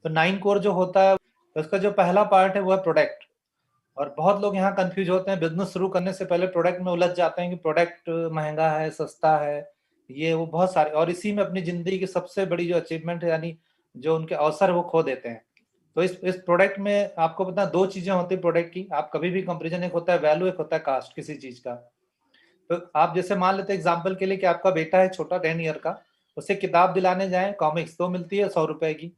तो 9 कोर जो होता है उसका जो पहला पार्ट है वो है प्रोडक्ट। और बहुत लोग यहाँ कंफ्यूज होते हैं, बिजनेस शुरू करने से पहले प्रोडक्ट में उलझ जाते हैं कि प्रोडक्ट महंगा है, सस्ता है, ये वो बहुत सारे, और इसी में अपनी जिंदगी की सबसे बड़ी जो अचीवमेंट है यानी जो उनके अवसर वो खो देते हैं। तो इस प्रोडक्ट में आपको पता है 2 चीजें होती है प्रोडक्ट की। आप कभी भी कंपेरिजन, एक होता है वैल्यू, एक होता है कास्ट किसी चीज का। तो आप जैसे मान लेते हैं एग्जाम्पल के लिए कि आपका बेटा है छोटा 10 ईयर का, उसे किताब दिलाने जाए कॉमिक्स तो मिलती है 100 रुपए की,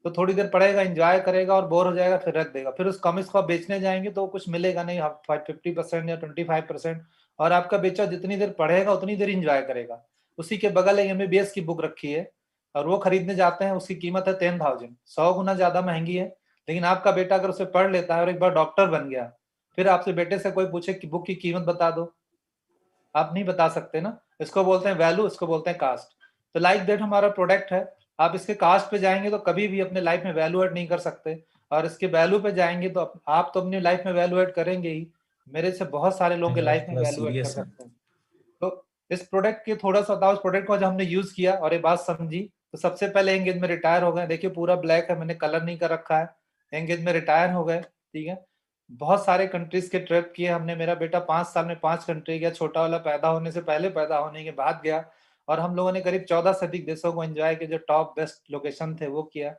तो थोड़ी देर पढ़ेगा, एंजॉय करेगा और बोर हो जाएगा, फिर रख देगा। फिर उस कॉमिक्स को आप बेचने जाएंगे तो कुछ मिलेगा नहीं, 50% या 25%। और आपका बेचा जितनी देर पढ़ेगा उतनी देर एंजॉय करेगा। उसी के बगल एक MBBS की बुक रखी है और वो खरीदने जाते हैं, उसकी कीमत है 10,000, 100 गुना ज्यादा महंगी है। लेकिन आपका बेटा अगर उसे पढ़ लेता है और एक बार डॉक्टर बन गया, फिर आपसे बेटे से कोई पूछे कि बुक की कीमत बता दो, आप नहीं बता सकते ना। इसको बोलते हैं वैल्यू, इसको बोलते हैं कास्ट। तो लाइक दैट हमारा प्रोडक्ट है। आप इसके कास्ट पे जाएंगे तो कभी भी अपने लाइफ में वैल्यू ऐड नहीं कर सकते, और इसके वैल्यू पे जाएंगे तो आप तो अपनी लाइफ में वैल्यू ऐड करेंगे ही, मेरे से बहुत सारे लोगों के यार लाइफ में थोड़ा वैल्यू ऐड कर सीरियस है। सकते हैं। तो इस प्रोडक्ट के थोड़ा सा बताओ, इस प्रोडक्ट को जब हमने यूज किया और ये बात समझी, तो सबसे पहले एंगेज में रिटायर हो गए। देखिए पूरा ब्लैक है, मैंने कलर नहीं कर रखा है। एंगेज में रिटायर हो गए, ठीक है। बहुत सारे कंट्रीज के ट्रिप किए हमने। मेरा बेटा 5 साल में 5 कंट्री गया, छोटा वाला पैदा होने से पहले, पैदा होने के बाद गया। और हम लोगों ने करीब 14 से अधिक देशों को एंजॉय किया, जो टॉप बेस्ट लोकेशन थे वो किया।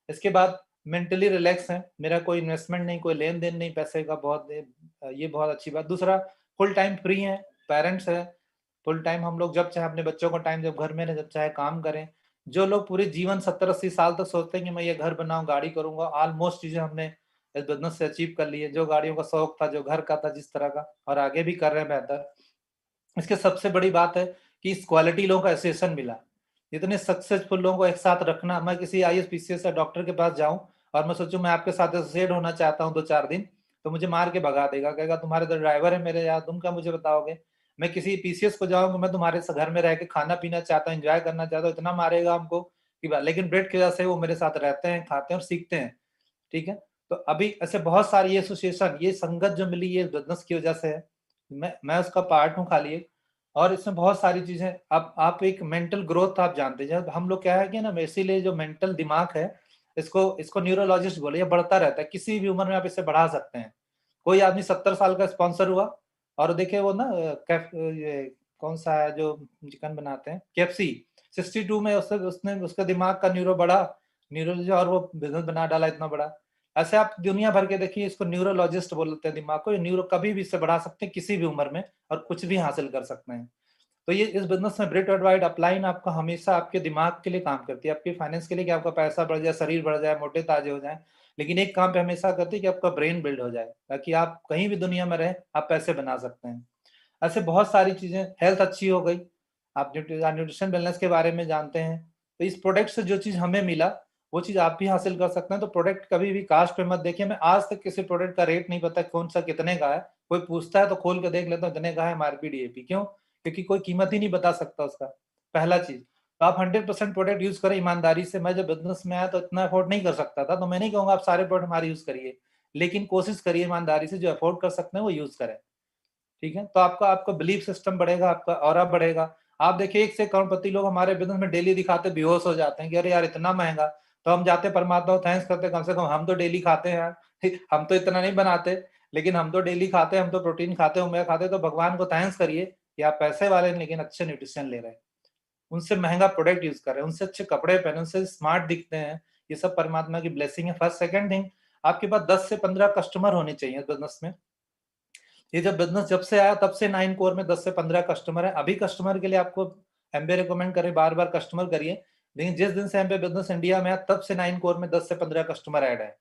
इसके बाद मेंटली रिलैक्स है, मेरा कोई इन्वेस्टमेंट नहीं, कोई लेन देन नहीं पैसे का, बहुत ये बहुत अच्छी बात। दूसरा, फुल टाइम फ्री है, पेरेंट्स है फुल टाइम। हम लोग जब चाहे अपने बच्चों को टाइम, जब घर में रहे, जब चाहे काम करें। जो लोग पूरे जीवन 70-80 साल तक सोचते हैं कि मैं ये घर बनाऊं, गाड़ी करूंगा, ऑलमोस्ट चीजें हमने इस बिजनेस से अचीव कर ली है। जो गाड़ियों का शौक था, जो घर का था, जिस तरह का, और आगे भी कर रहे हैं बेहतर। इसके सबसे बड़ी बात है कि इस क्वालिटी लोगों का एसोसिएशन मिला। इतने सक्सेसफुल लोगों को एक साथ रखना। मैं किसी IAS PCS या डॉक्टर के पास जाऊं और मैं सोचूं मैं आपके साथ एसोसिएट होना चाहता हूं 2-4 दिन, तो मुझे मार के भगा देगा, कहेगा तुम्हारे तो ड्राइवर है मेरे यार, तुम क्या मुझे बताओगे। मैं किसी PCS को जाऊंगा, मैं तुम्हारे घर में रह के खाना पीना चाहता हूँ, एंजॉय करना चाहता हूँ, इतना मारेगा हमको कि लेकिन ब्रेड की वजह से वो मेरे साथ रहते हैं, खाते हैं और सीखते हैं, ठीक है। तो अभी ऐसे बहुत सारी ये एसोसिएशन, ये संगत जो मिली, ये बिजनेस की वजह से है। मैं उसका पार्ट हूँ खाली एक। और इसमें बहुत सारी चीजें, अब आप एक मेंटल ग्रोथ आप जानते हैं, जब हम लोग क्या है कि ना, इसीलिए जो मेंटल दिमाग है, इसको इसको न्यूरोलॉजिस्ट बोले, ये बढ़ता रहता है, किसी भी उम्र में आप इसे बढ़ा सकते हैं। कोई आदमी 70 साल का स्पॉन्सर हुआ और देखे वो ना ये कौन सा है जो चिकन बनाते हैं, KFC, 62 में उसने उसने उसका दिमाग का न्यूरो बढ़ा, न्यूरोलॉजी, और वो बिजनेस बना डाला इतना बड़ा। ऐसे आप दुनिया भर के देखिए, इसको न्यूरोलॉजिस्ट बोलते हैं दिमाग को। न्यूरो कभी भी इससे बढ़ा सकते हैं किसी भी उम्र में, और कुछ भी हासिल कर सकते हैं। तो ये इस बिजनेस में ब्रेट एडवाइड अपलाइन आपका हमेशा आपके दिमाग के लिए काम करती है, आपके फाइनेंस के लिए, कि आपका पैसा बढ़ जाए, शरीर बढ़ जाए, मोटे ताजे हो जाए। लेकिन एक काम पे हमेशा करती है कि आपका ब्रेन बिल्ड हो जाए, ताकि आप कहीं भी दुनिया में रहे, आप पैसे बना सकते हैं। ऐसे बहुत सारी चीजें, हेल्थ अच्छी हो गई, आप न्यूट्रिशन बैलेंस के बारे में जानते हैं। तो इस प्रोडक्ट से जो चीज हमें मिला, वो चीज आप भी हासिल कर सकते हैं। तो प्रोडक्ट कभी भी कास्ट पे मत देखिए। मैं आज तक किसी प्रोडक्ट का रेट नहीं पता कौन सा कितने का है। कोई पूछता है तो खोल के देख लेता हूँ इतने का है MRP DAP, क्यों? क्योंकि कोई कीमत ही नहीं बता सकता उसका, पहला चीज। तो आप 100% प्रोडक्ट यूज करें ईमानदारी से। मैं जब बिजनेस में आया तो इतना अफोर्ड नहीं कर सकता था, तो मैं नहीं कहूंगा आप सारे प्रोडक्ट हमारे यूज करिए, लेकिन कोशिश करिए ईमानदारी से, जो अफोर्ड कर सकते हैं वो यूज करें, ठीक है। तो आपका आपका बिलीफ सिस्टम बढ़ेगा, आपका ऑरा बढ़ेगा। आप देखिए 1 से करोड़पति लोग हमारे बिजनेस में डेली दिखाते बेहोश हो जाते हैं कि अरे यार इतना महंगा। तो हम जाते परमात्मा को थैंक्स करते, कम से कम हम तो डेली खाते हैं यार, हम तो इतना नहीं बनाते, लेकिन हम तो डेली खाते हैं, हम तो प्रोटीन खाते हैं, ओमेगा खाते हैं। तो भगवान को थैंक्स करिए कि आप पैसे वाले हैं लेकिन अच्छे न्यूट्रिशन ले रहे हैं, उनसे महंगा प्रोडक्ट यूज कर रहे हैं, उनसे अच्छे कपड़े पहने, उनसे स्मार्ट दिखते हैं। ये सब परमात्मा की ब्लेसिंग है। फर्स्ट सेकंड थिंग, आपके पास 10 से 15 कस्टमर होने चाहिए बिजनेस में। ये जब बिजनेस जब से आया तब से 9 कोर में 10 से 15 कस्टमर है। अभी कस्टमर के लिए आपको MBA रिकमेंड करें, बार बार कस्टमर करिए। लेकिन जिस दिन से MBA बिजनेस इंडिया में है, तब से 9 कोर में 10 से 15 कस्टमर ऐड है।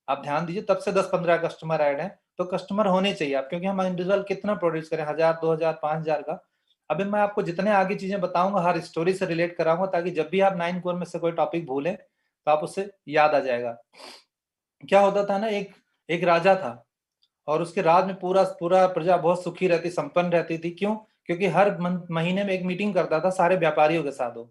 आप ध्यान दीजिए, तब से 10-15 कस्टमर ऐड है। तो कस्टमर होने चाहिए आप, क्योंकि हम इंडिविजुअल कितना प्रोड्यूस करें, 1000, 2000, 5000 का। अभी मैं आपको जितने आगे चीजें बताऊंगा, हर स्टोरी से रिलेट कराऊंगा, ताकि जब भी आप 9 कोर में से कोई टॉपिक भूलें तो आप उससे याद आ जाएगा। क्या होता था ना, एक एक राजा था और उसके राज में पूरा पूरा प्रजा बहुत सुखी रहती, संपन्न रहती थी। क्यों? क्योंकि हर महीने में एक मीटिंग करता था सारे व्यापारियों के साथ वो,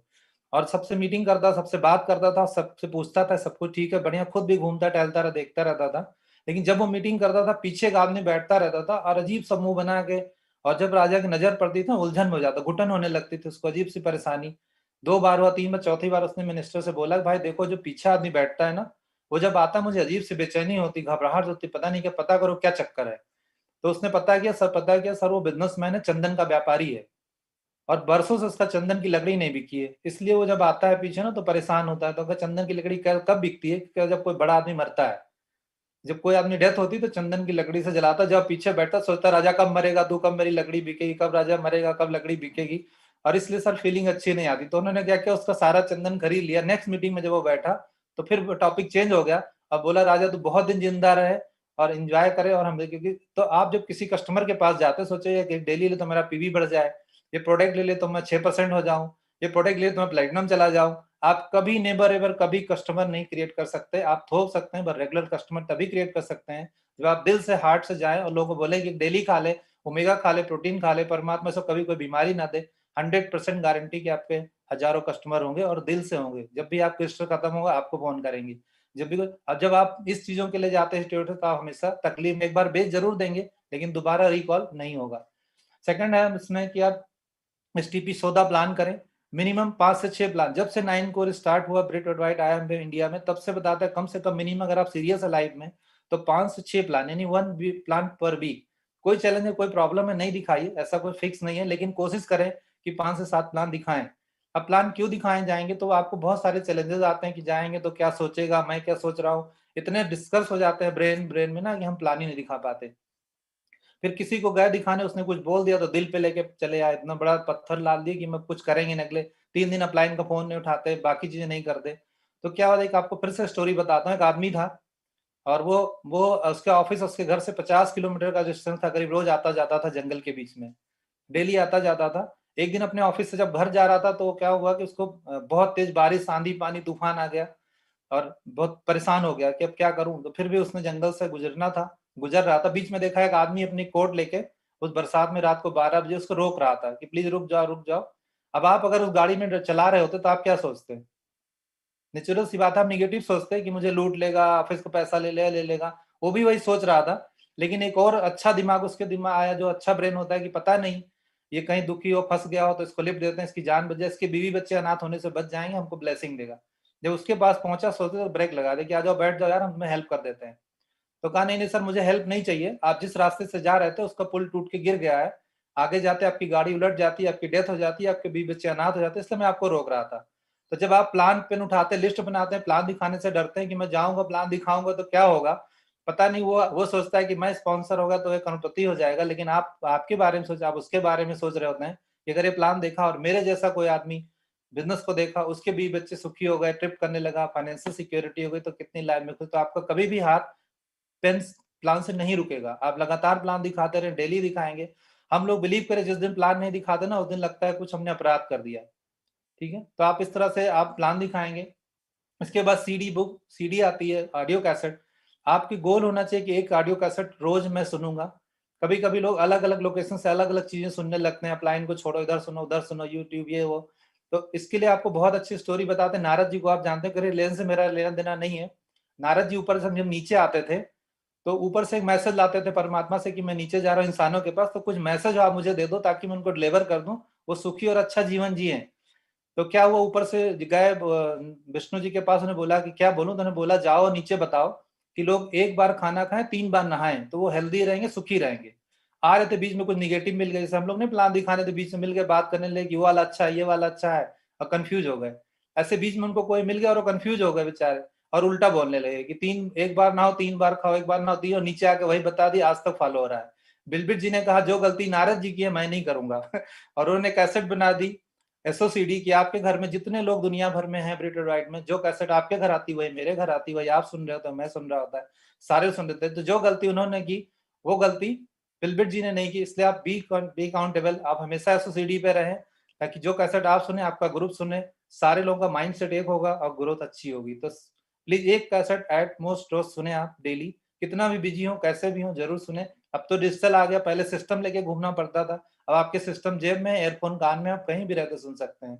और सबसे मीटिंग करता, सबसे बात करता था, सबसे पूछता था, सब कुछ ठीक है बढ़िया, खुद भी घूमता टहलता रहा, देखता रहता था। लेकिन जब वो मीटिंग करता था, पीछे एक आदमी बैठता रहता था और अजीब सा मुंह बना के, और जब राजा की नजर पड़ती थी उलझन में हो जाता, घुटन होने लगती थी उसको, अजीब सी परेशानी। 2 बार हुआ, 3 बार, चौथी बार उसने मिनिस्टर से बोला भाई देखो जो पीछे आदमी बैठता है ना, वो जब आता मुझे अजीब सी बेचैनी होती, घबराहट होती, पता नहीं क्या, पता करो क्या चक्कर है। तो उसने पता किया सर वो बिजनेसमैन है, चंदन का व्यापारी है, और बरसों से उसका चंदन की लकड़ी नहीं बिकी है, इसलिए वो जब आता है पीछे ना तो परेशान होता है। तो अगर चंदन की लकड़ी कब बिकती है, जब कोई बड़ा आदमी मरता है, जब कोई आदमी डेथ होती तो चंदन की लकड़ी से जलाता, जब पीछे बैठता सोचता राजा कब मरेगा, तू कब मेरी लकड़ी बिकेगी, कब राजा मरेगा, कब लकड़ी बिकेगी। और इसलिए सर फीलिंग अच्छी नहीं आती। तो उन्होंने क्या किया, उसका सारा चंदन खरीद लिया। नेक्स्ट मीटिंग में जब वो बैठा तो फिर टॉपिक चेंज हो गया। अब बोला राजा तू बहुत दिन जिंदा रहे और एंजॉय करे, और हम, क्योंकि तो आप जब किसी कस्टमर के पास जाते सोचे कि डेली ले तो मेरा पीवी बढ़ जाए, ये प्रोडक्ट ले ले तो मैं 6% हो जाऊं, ये प्रोडक्ट ले तो मैं प्लेटिनम चला जाऊं। आप कभी नेवर एवर कभी कस्टमर नहीं क्रिएट कर सकते, आप थोप सकते हैं, पर रेगुलर कस्टमर तभी क्रिएट कर सकते हैं जब आप दिल से, हार्ट से जाएं और लोगों को बोले कि डेली खा ले, ओमेगा खा ले, प्रोटीन खा ले, परमात्मा से कभी कोई बीमारी ना दे। 100% गारंटी कि आपके हजारों कस्टमर होंगे और दिल से होंगे। जब भी आपका स्टोर खत्म होगा आपको फोन करेंगे। जब भी अब जब आप इस चीजों के लिए जाते हैं तो आप हमेशा तकलीफ में एक बार बेच जरूर देंगे, लेकिन दोबारा रिकॉल नहीं होगा। सेकंड है इसमें कि आप एसटीपी 14 प्लान करें, मिनिमम 5 से 6 प्लान। जब से 9 कोर स्टार्ट हुआ ब्रिट वाइट आया इंडिया में, तब से बताता है कम से कम मिनिमम अगर आप सीरियस है लाइफ में तो 5 से 6 प्लान, यानी 1 प्लान पर वीक। कोई चैलेंज है, कोई प्रॉब्लम है, नहीं दिखाइए, ऐसा कोई फिक्स नहीं है, लेकिन कोशिश करें कि 5 से 7 प्लान दिखाएं। अब प्लान क्यों दिखाएं जाएंगे तो आपको बहुत सारे चैलेंजेस आते हैं कि जाएंगे तो क्या सोचेगा, मैं क्या सोच रहा हूँ, इतने डिस्कस हो जाते हैं ब्रेन में ना कि हम प्लान ही नहीं दिखा पाते। फिर किसी को गए दिखाने, उसने कुछ बोल दिया तो दिल पे लेके चले आए, इतना बड़ा पत्थर डाल दिया कि मैं कुछ करेंगे नहीं, अगले 3 दिन अपलाइन का फोन नहीं उठाते, बाकी चीजें नहीं करते। तो क्या हुआ, एक आपको फिर से स्टोरी बताता हूँ। एक आदमी था और वो उसके ऑफिस उसके घर से 50 किलोमीटर का डिस्टेंस था करीब, रोज आता जाता था जंगल के बीच में, डेली आता जाता था। एक दिन अपने ऑफिस से जब घर जा रहा था तो क्या हुआ कि उसको बहुत तेज बारिश, आंधी, पानी, तूफान आ गया और बहुत परेशान हो गया कि अब क्या करूं। तो फिर भी उसने जंगल से गुजरना था, गुजर रहा था, बीच में देखा एक आदमी अपनी कोट लेके उस बरसात में रात को 12 बजे उसको रोक रहा था कि प्लीज रुक जाओ, रुक जाओ। अब आप अगर उस गाड़ी में चला रहे होते तो आप क्या सोचते हैं? नेचुरल सी बात है, आप निगेटिव सोचते हैं कि मुझे लूट लेगा, ऑफिस को पैसा ले लेगा। वो भी वही सोच रहा था, लेकिन एक और अच्छा दिमाग उसके दिमाग आया, जो अच्छा ब्रेन होता है कि पता नहीं ये कहीं दुखी हो, फंस गया हो, तो इसको लिफ्ट देते हैं, इसकी जान बच जाए, इसके बीवी बच्चे अनाथ होने से बच जाएंगे, हमको ब्लेसिंग देगा। जब उसके पास पहुंचा सोचते तो ब्रेक लगा दे कि आ जाओ बैठ जाओ यार, हम तुम्हें हेल्प कर देते हैं। तो कहा नहीं नहीं सर मुझे हेल्प नहीं चाहिए, आप जिस रास्ते से जा रहे थे उसका पुल टूट के गिर गया है, आगे जाते आपकी गाड़ी उलट जाती है, आपकी डेथ हो जाती है, आपके बीवी बच्चे अनाथ हो जाते हैं, इसलिए मैं आपको रोक रहा था। तो जब आप प्लान पेन उठाते, लिस्ट बनाते हैं, प्लान दिखाने से डरते हैं कि मैं जाऊंगा प्लान दिखाऊंगा तो क्या होगा, पता नहीं। वो सोचता है कि मैं स्पॉन्सर होगा तो एक करोड़पति हो जाएगा, लेकिन आप आपके बारे में सोच, आप उसके बारे में सोच रहे होते हैं कि अगर ये प्लान देखा और मेरे जैसा कोई आदमी बिजनेस को देखा, उसके बीवी बच्चे सुखी हो गए, ट्रिप करने लगा, फाइनेंशियल सिक्योरिटी हो गई, तो कितनी लाइफ में खुश। तो आपका कभी भी हाथ पेन प्लान से नहीं रुकेगा, आप लगातार प्लान दिखाते रहे, डेली दिखाएंगे। हम लोग बिलीव करें, जिस दिन प्लान नहीं दिखाते ना उस दिन लगता है कुछ हमने अपराध कर दिया। ठीक है, तो आप इस तरह से आप प्लान दिखाएंगे। इसके बाद सीडी बुक, सीडी आती है, ऑडियो कैसेट। आपकी गोल होना चाहिए कि एक ऑडियो कैसेट रोज मैं सुनूंगा। कभी कभी लोग अलग अलग लोकेशन से अलग अलग चीजें सुनने लगते हैं, अपलाइन को छोड़ो, इधर सुनो उधर सुनो, यूट्यूब ये वो। तो इसके लिए आपको बहुत अच्छी स्टोरी बताते हैं। नारद जी को आप जानते हैं, लेन से मेरा लेना देना नहीं है। नारद जी ऊपर से जब नीचे आते थे तो ऊपर से एक मैसेज लाते थे परमात्मा से कि मैं नीचे जा रहा हूँ इंसानों के पास, तो कुछ मैसेज आप मुझे दे दो ताकि मैं उनको डिलीवर कर दूं, वो सुखी और अच्छा जीवन जिए। तो क्या हुआ, ऊपर से गए विष्णु जी के पास, उन्हें बोला कि क्या बोलूं, तो उन्होंने बोला जाओ नीचे बताओ कि लोग एक बार खाना खाएं, 3 बार नहाएं, तो वो हेल्दी रहेंगे, सुखी रहेंगे। आ रहे थे बीच में कुछ निगेटिव मिल गए, जैसे हम लोग ने प्लान दिखाने थे, बीच में मिल गए, बात करने लगे कि वो वाला अच्छा है, ये वाला अच्छा है, और कंफ्यूज हो गए। ऐसे बीच में उनको कोई मिल गया और वो कंफ्यूज हो गए बेचारे, और उल्टा बोलने लगे कि एक बार नहाओ, 3 बार खाओ, एक बार नहाओ, तीन, और नीचे आके वही बता दी, आज तक फॉलो हो रहा है। बिलबिट जी ने कहा जो गलती नारद जी की है मैं नहीं करूंगा। और उन्होंने कैसेट बना दी, एसओसीडी, की आपके घर में जितने लोग दुनिया भर में हैं ब्रिटेड राइट में, जो कैसेट आपके घर आती वही मेरे घर आती, वही आप सुन रहे हो तो मैं सुन रहा होता है, सारे सुन रहे थे। तो जो गलती उन्होंने की वो गलती बिलबिट जी ने नहीं की, इसलिए आप बी काउंटेबल, आप हमेशा एसओसीडी पे रहें, ताकि जो कैसेट आप सुने आपका ग्रुप सुने, सारे लोगों का माइंड सेट एक होगा और ग्रोथ अच्छी होगी। तो प्लीज एक कैसेट एट मोस्ट रोज सुने आप डेली, कितना भी बिजी हो कैसे भी हो जरूर सुने। अब तो डिजिटल आ गया, पहले सिस्टम लेके घूमना पड़ता था, अब आपके सिस्टम जेब में, एयरफोन कान में, आप कहीं भी रहकर सुन सकते हैं।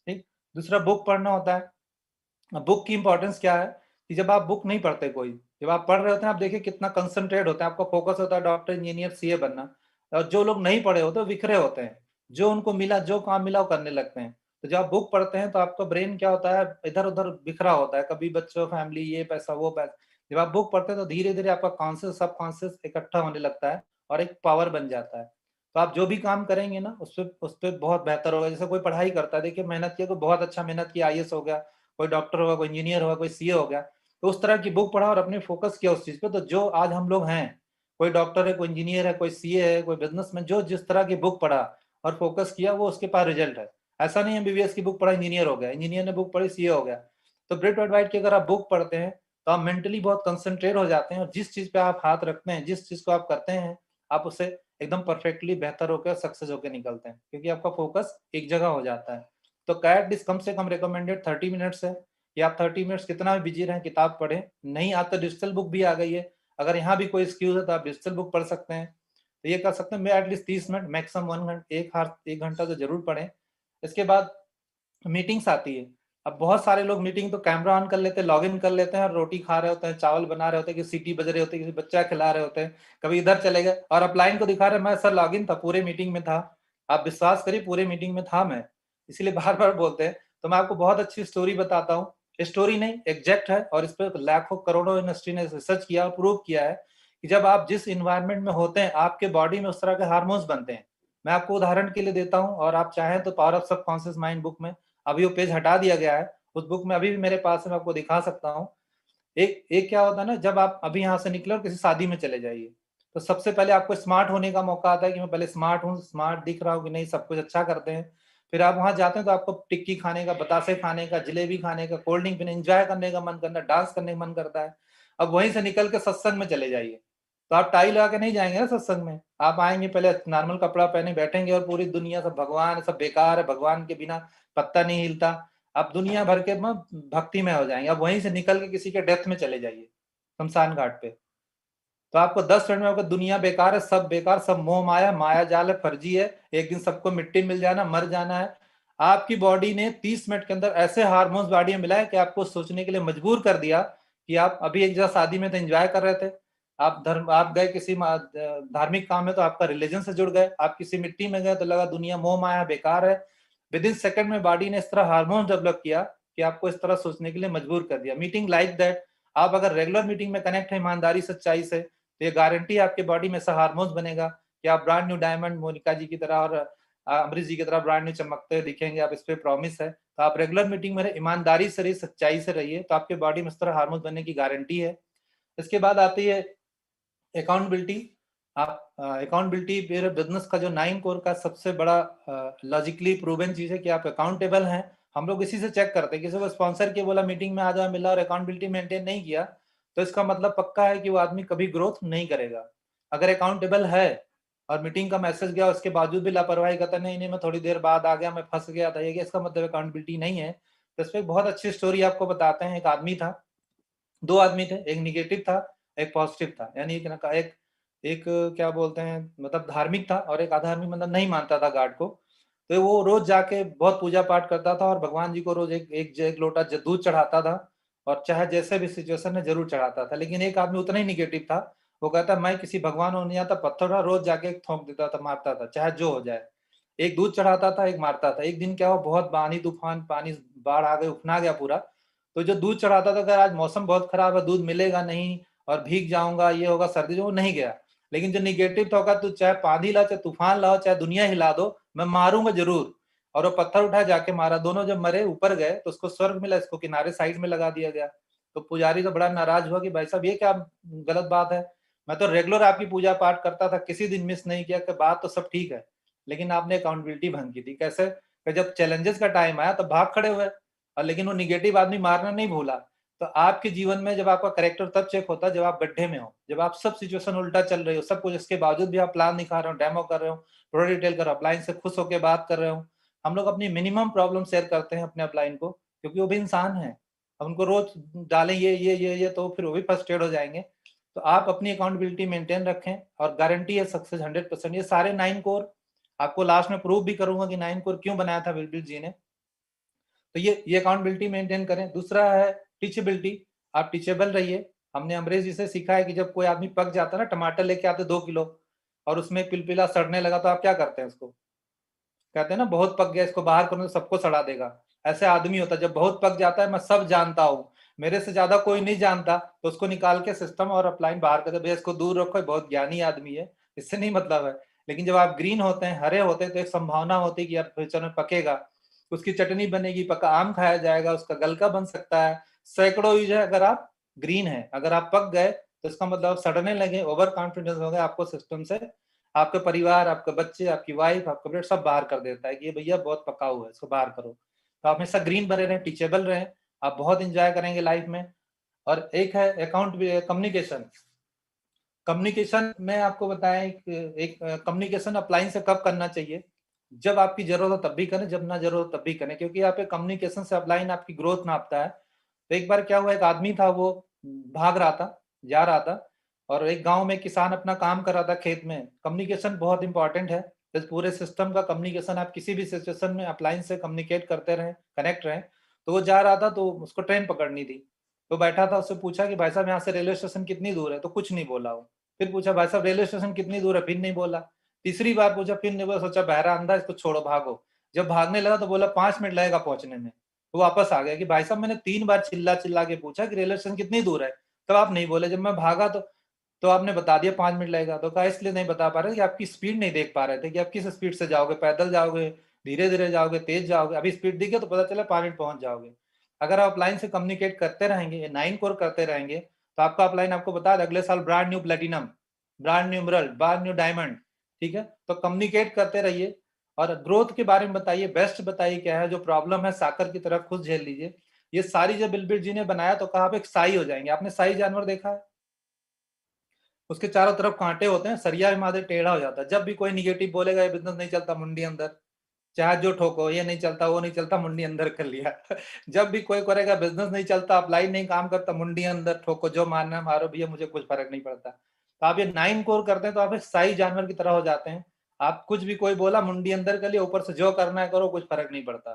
ठीक। दूसरा बुक पढ़ना होता है। बुक की इंपॉर्टेंस क्या है कि जब आप बुक नहीं पढ़ते, कोई जब आप पढ़ रहे होते हैं, आप देखिए कितना कंसंट्रेट होता है, आपका फोकस होता है डॉक्टर, इंजीनियर, सीए बनना। और जो लोग नहीं पढ़े होते बिखरे होते हैं, जो उनको मिला, जो काम मिला वो करने लगते हैं। तो जब आप बुक पढ़ते हैं तो आपका ब्रेन क्या होता है, इधर उधर बिखरा होता है, कभी बच्चों, फैमिली, ये पैसा वो पैसा। जब आप बुक पढ़ते हैं तो धीरे धीरे आपका कॉन्शियस सब कॉन्शियस इकट्ठा होने लगता है और एक पावर बन जाता है। तो आप जो भी काम करेंगे ना उस पर बहुत बेहतर होगा। जैसे कोई पढ़ाई करता है, देखिए मेहनत किया, कोई बहुत अच्छा मेहनत किया, आईएएस हो गया, कोई डॉक्टर होगा, कोई इंजीनियर होगा, कोई सीए हो गया, तो उस तरह की बुक पढ़ा और अपने फोकस किया उस चीज पे। तो जो आज हम लोग हैं, कोई डॉक्टर है, कोई इंजीनियर है, कोई सीए है, कोई बिजनेसमैन, जो जिस तरह की बुक पढ़ा और फोकस किया, वो उसके पास रिजल्ट है। ऐसा नहीं है एमबीबीएस की बुक पढ़ा इंजीनियर हो गया, इंजीनियर ने बुक पढ़ी सीए हो गया। तो ब्रेट वाइट की अगर आप बुक पढ़ते हैं तो आप मेंटली बहुत कंसंट्रेट हो जाते हैं, और जिस चीज पे आप हाथ रखते हैं, जिस चीज को आप करते हैं, आप उसे एकदम परफेक्टली बेहतर होकर सक्सेस होकर निकलते हैं, क्योंकि आपका फोकस एक जगह हो जाता है। तो कैट डिस कम से कम रिकमेंडेड 30 मिनट्स है, कि आप 30 मिनट्स कितना भी बिजी रहें किताब पढ़ें। नहीं आता, डिजिटल बुक भी आ गई है, अगर यहाँ भी कोई एक्सक्यूज है तो आप डिजिटल बुक पढ़ सकते हैं। तो ये कर सकते हैं, मैं एटलीस्ट 30 मिनट, मैक्सिमम 1 घंटा, 1 घंटा तो जरूर पढ़ें। इसके बाद मीटिंग्स आती है। अब बहुत सारे लोग मीटिंग तो कैमरा ऑन कर लेते हैं, लॉग इन कर लेते हैं, और रोटी खा रहे होते हैं, चावल बना रहे होते हैं, कि सीटी बज रहे होते हैं, किसी बच्चा खिला रहे होते हैं, कभी इधर चले गए और अपलाइन को दिखा रहे, मैं सर लॉग इन था, पूरे मीटिंग में था। आप विश्वास करिए, पूरे मीटिंग में था मैं, इसीलिए बार बार बोलते हैं। तो मैं आपको बहुत अच्छी स्टोरी बताता हूँ, स्टोरी नहीं एग्जैक्ट है, और इस पर लाखों करोड़ों इंडस्ट्री ने रिसर्च किया और प्रूव किया है कि जब आप जिस इन्वायरमेंट में होते हैं, आपके बॉडी में उस तरह के हार्मोन्स बनते हैं। मैं आपको उदाहरण के लिए देता हूँ, और आप चाहें तो power of subconscious mind book में, अभी वो पेज हटा दिया गया है, उस बुक में अभी भी मेरे पास है, मैं आपको दिखा सकता हूँ। एक एक क्या होता है ना, जब आप अभी यहाँ से निकले और किसी शादी में चले जाइए, तो सबसे पहले आपको स्मार्ट होने का मौका आता है, कि मैं पहले स्मार्ट हूँ, स्मार्ट दिख रहा हूँ कि नहीं, सब कुछ अच्छा करते हैं। फिर आप वहां जाते हैं तो आपको टिक्की खाने का, बतासे खाने का, जलेबी खाने का, कोल्ड ड्रिंक पीने, एंजॉय करने का मन करता है, डांस करने का मन करता है। अब वहीं से निकल के सत्संग में चले जाइए, तो आप टाई लगा के नहीं जाएंगे ना सत्संग में, आप आएंगे पहले नॉर्मल कपड़ा पहने बैठेंगे, और पूरी दुनिया सब भगवान, सब बेकार है, भगवान के बिना पत्ता नहीं हिलता, आप दुनिया भर के में भक्ति में हो जाएंगे। अब वहीं से निकल के किसी के डेथ में चले जाइए, शमशान घाट पे, तो आपको 10 मिनट में आपको दुनिया बेकार है, सब बेकार, सब मोह माया, माया जाल है, फर्जी है, एक दिन सबको मिट्टी मिल जाना, मर जाना है। आपकी बॉडी ने 30 मिनट के अंदर ऐसे हार्मोन्स बॉडी में मिलाए कि आपको सोचने के लिए मजबूर कर दिया, कि आप अभी एक जगह शादी में तो एंजॉय कर रहे थे, आप गए किसी धार्मिक काम में तो आपका रिलीजन से जुड़ गए, आप किसी मिट्टी में गए तो लगा दुनिया मोह माया बेकार है। विद इन सेकंड में बॉडी ने इस तरह हार्मोन डेवलप किया कि आपको इस तरह सोचने के लिए मजबूर कर दिया। मीटिंग लाइक दैट, आप अगर रेगुलर मीटिंग में कनेक्ट है ईमानदारी सच्चाई से, तो ये गारंटी आपके बॉडी में ऐसा हार्मोन्स बनेगा कि आप ब्रांड न्यू डायमंड, मोनिका जी की तरह और अमरीश जी की तरह ब्रांड न्यू चमकते हुए दिखेंगे। आप इस पे प्रॉमिस है, तो आप रेगुलर मीटिंग में ईमानदारी से रहिए, सच्चाई से रहिए, तो आपके बॉडी में इस तरह हार्मोन बनने की गारंटी है। इसके बाद आती है अकाउंटेबिलिटी। आप अकाउंटेबिलिटी मेरे बिजनेस का जो 9 कोर का सबसे बड़ा लॉजिकली प्रूवन चीज है, कि आप अकाउंटेबल हैं। हम लोग इसी से चेक करते हैं, किसी को स्पॉन्सर किया, बोला मीटिंग में आ जाओ, मिला और अकाउंटेबिलिटी मेंटेन नहीं किया, तो इसका मतलब पक्का है कि वो आदमी कभी ग्रोथ नहीं करेगा। अगर अकाउंटेबल है और मीटिंग का मैसेज गया, उसके बावजूद भी लापरवाही करता, नहीं नहीं मैं थोड़ी देर बाद आ गया, मैं फंस गया था, ये इसका मतलब अकाउंटेबिलिटी नहीं है। तो इस पर बहुत अच्छी स्टोरी आपको बताते हैं। एक आदमी था, 2 आदमी थे, एक निगेटिव था, एक पॉजिटिव था, यानी एक एक क्या बोलते हैं, मतलब धार्मिक था, और एक अधार्मिक, मतलब नहीं मानता था गॉड को। तो वो रोज जाके बहुत पूजा पाठ करता था, और भगवान जी को रोज एक लोटा दूध चढ़ाता था, और चाहे जैसे भी सिचुएशन में जरूर चढ़ाता था। लेकिन एक आदमी उतना ही निगेटिव था, वो कहता मैं किसी भगवान हो नहीं आता, पत्थर था, रोज जाके थोक देता था, मारता था, चाहे जो हो जाए। एक दूध चढ़ाता था, एक मारता था। एक दिन क्या हुआ, बहुत आंधी तूफान, पानी, बाढ़ आ गई, उफना गया पूरा। तो जो दूध चढ़ाता था, अगर आज मौसम बहुत खराब है, दूध मिलेगा नहीं, और भीग जाऊंगा, ये होगा, सर्दी, जो नहीं गया। लेकिन जो निगेटिव था, होगा तू चाहे पानी लाओ, चाहे तूफान लाओ, चाहे दुनिया हिला दो, मैं मारूंगा जरूर। और वो पत्थर उठा जाके मारा, दोनों जब मरे ऊपर गए तो उसको स्वर्ग मिला, इसको किनारे साइड में लगा दिया गया। तो पुजारी तो बड़ा नाराज हुआ कि भाई साहब ये क्या गलत बात है, मैं तो रेगुलर आपकी पूजा पाठ करता था, किसी दिन मिस नहीं किया, कि बात तो सब ठीक है, लेकिन आपने अकाउंटेबिलिटी भंग की थी। कैसे, कि जब चैलेंजेस का टाइम आया तो भाग खड़े हुए, और लेकिन वो निगेटिव आदमी मारना नहीं भूला। तो आपके जीवन में जब आपका करेक्टर तब चेक होता है जब आप गड्ढे में हो, जब आप सब सिचुएशन उल्टा चल रही हो, सब कुछ, इसके बावजूद भी आप प्लान दिखा रहे हो, डेमो कर रहे हो, प्रोडक्ट डिटेल कर रहे हो, अपलाइन से खुश होकर बात कर रहे हो। हम लोग अपनी मिनिमम प्रॉब्लम शेयर करते हैं अपने अपलाइन को, क्योंकि वो भी इंसान है। अब उनको रोज डालें ये तो फिर वो भी फ्रस्ट्रेट हो जाएंगे। तो आप अपनी अकाउंटेबिलिटी मेंटेन रखें, और गारंटी है सक्सेस 100%। ये सारे 9 कोर आपको लास्ट में प्रूव भी करूंगा कि 9 कोर क्यों बनाया था बिल जी ने। तो ये अकाउंटेबिलिटी मेंटेन करें। दूसरा है टीचेबिलिटी, आप टीचेबल रहिए। हमने अमरीश जी से सीखा है कि जब कोई आदमी पक जाता है ना, टमाटर लेके आते 2 किलो, और उसमें पिलपिला सड़ने लगा, तो आप क्या करते हैं उसको, कहते हैं ना बहुत पक गया इसको बाहर करो तो सबको सड़ा देगा, ऐसे आदमी होता है जब बहुत पक जाता है मैं सब जानता हूँ, मेरे से ज्यादा कोई नहीं जानता, तो उसको निकाल के सिस्टम और अपलाइन बाहर कर दे, भैया इसको दूर रखो, ये बहुत ज्ञानी आदमी है, इससे नहीं मतलब है। लेकिन जब आप ग्रीन होते हैं, हरे होते हैं, तो एक संभावना होती है कि यार फ्यूचर में पकेगा, उसकी चटनी बनेगी, पका आम खाया जाएगा, उसका गलका बन सकता है, सैकड़ों यूज है। अगर आप ग्रीन है, अगर आप पक गए तो इसका मतलब सड़ने लगे, ओवर कॉन्फिडेंस हो गए, आपको सिस्टम से आपके परिवार, आपके बच्चे, आपकी वाइफ, आपका बेटा सब बाहर कर देता है कि ये भैया बहुत पका हुआ है, इसको बाहर करो। तो आप हमेशा ग्रीन बने रहें, टीचेबल रहें, आप बहुत इंजॉय करेंगे लाइफ में। और एक है अकाउंट कम्युनिकेशन। कम्युनिकेशन में आपको बताएं, एक कम्युनिकेशन अपलाइन से कब करना चाहिए, जब आपकी जरूरत हो तब भी करें, जब ना जरूरत हो तब भी करें, क्योंकि यहाँ पे कम्युनिकेशन से अपलाइन आपकी ग्रोथ नापता है। तो एक बार क्या हुआ, एक आदमी था, वो भाग रहा था, जा रहा था, और एक गांव में किसान अपना काम कर रहा था खेत में। कम्युनिकेशन बहुत इंपॉर्टेंट है, इस पूरे सिस्टम का कम्युनिकेशन, आप किसी भी सिचुएशन में अपलाइन से कम्युनिकेट करते रहें, कनेक्ट रहें। तो वो जा रहा था, तो उसको ट्रेन पकड़नी थी, तो बैठा था, उससे पूछा कि भाई साहब यहाँ से रेलवे स्टेशन कितनी दूर है, तो कुछ नहीं बोला वो। फिर पूछा भाई साहब रेलवे स्टेशन कितनी दूर है, फिर नहीं बोला। तीसरी बार पूछा, फिर नहीं बोला, सोचा बहरा अंधा, इसको छोड़ो भागो। जब भागने लगा तो बोला 5 मिनट लगेगा पहुंचने में। तो वापस आ गया कि भाई साहब मैंने 3 बार चिल्ला चिल्ला के पूछा कि रेलवे स्टेशन कितनी दूर है, तब आप नहीं बोले, जब मैं भागा तो आपने बता दिया 5 मिनट लगेगा। तो कहा इसलिए नहीं बता पा रहे कि आपकी स्पीड नहीं देख पा रहे थे कि आप किस स्पीड से जाओगे, पैदल जाओगे, धीरे धीरे जाओगे, तेज जाओगे, अभी स्पीड दिख गया तो पता चला 5 मिनट पहुंच जाओगे। अगर आप अपलाइन से कम्युनिकेट करते रहेंगे, 9 कोर करते रहेंगे, तो आपका अपलाइन आपको बता दे अगले साल brand new platinum, brand new emerald, brand new diamond. ठीक है, तो कम्युनिकेट करते रहिए, और ग्रोथ के बारे में बताइए, बेस्ट बताइए क्या है, जो प्रॉब्लम है साकर की तरफ खुद झेल लीजिए। ये सारी जो बिलबिल जी ने बनाया, तो कहा आप एक साई हो जाएंगे। आपने साई जानवर देखा है, उसके चारों तरफ कांटे होते हैं, सरिया भी मादे टेढ़ा हो जाता है, जब भी कोई निगेटिव बोलेगा ये बिजनेस नहीं चलता, मुंडी अंदर, चाहे जो ठोको, ये नहीं चलता, वो नहीं चलता, मुंडी अंदर कर लिया। जब भी कोई करेगा बिजनेस नहीं चलता, अपलाइन नहीं काम करता, मुंडी अंदर ठोको, जो मारना है मारो भैया, मुझे कुछ फर्क नहीं पड़ता। तो आप ये 9 कोर करते हैं तो आप एक साई जानवर की तरह हो जाते हैं। आप कुछ भी कोई बोला मुंडी अंदर कर लिया, ऊपर से जो करना है करो, कुछ फर्क नहीं पड़ता,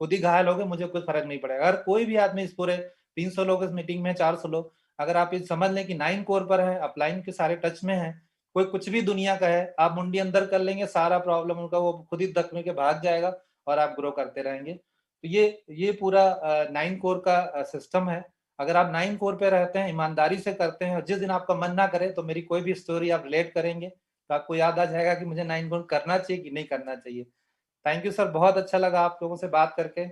खुद ही घायल हो गए, मुझे कुछ फर्क नहीं पड़ेगा। अगर कोई भी आदमी इस पूरे 300 लोग इस मीटिंग में, 400 लोग, अगर आप ये समझ लें कि 9 कोर पर है, अपलाइन के सारे टच में है, कोई कुछ भी दुनिया का है, आप मुंडी अंदर कर लेंगे, सारा प्रॉब्लम उनका वो खुद ही धक में के भाग जाएगा, और आप ग्रो करते रहेंगे। तो ये पूरा 9 कोर का सिस्टम है। अगर आप 9 कोर पे रहते हैं, ईमानदारी से करते हैं, और जिस दिन आपका मन ना करे तो मेरी कोई भी स्टोरी आप रिलेट करेंगे, तो आपको याद आ जाएगा कि मुझे 9 कोर करना चाहिए कि नहीं करना चाहिए। थैंक यू सर, बहुत अच्छा लगा आप लोगों से बात करके।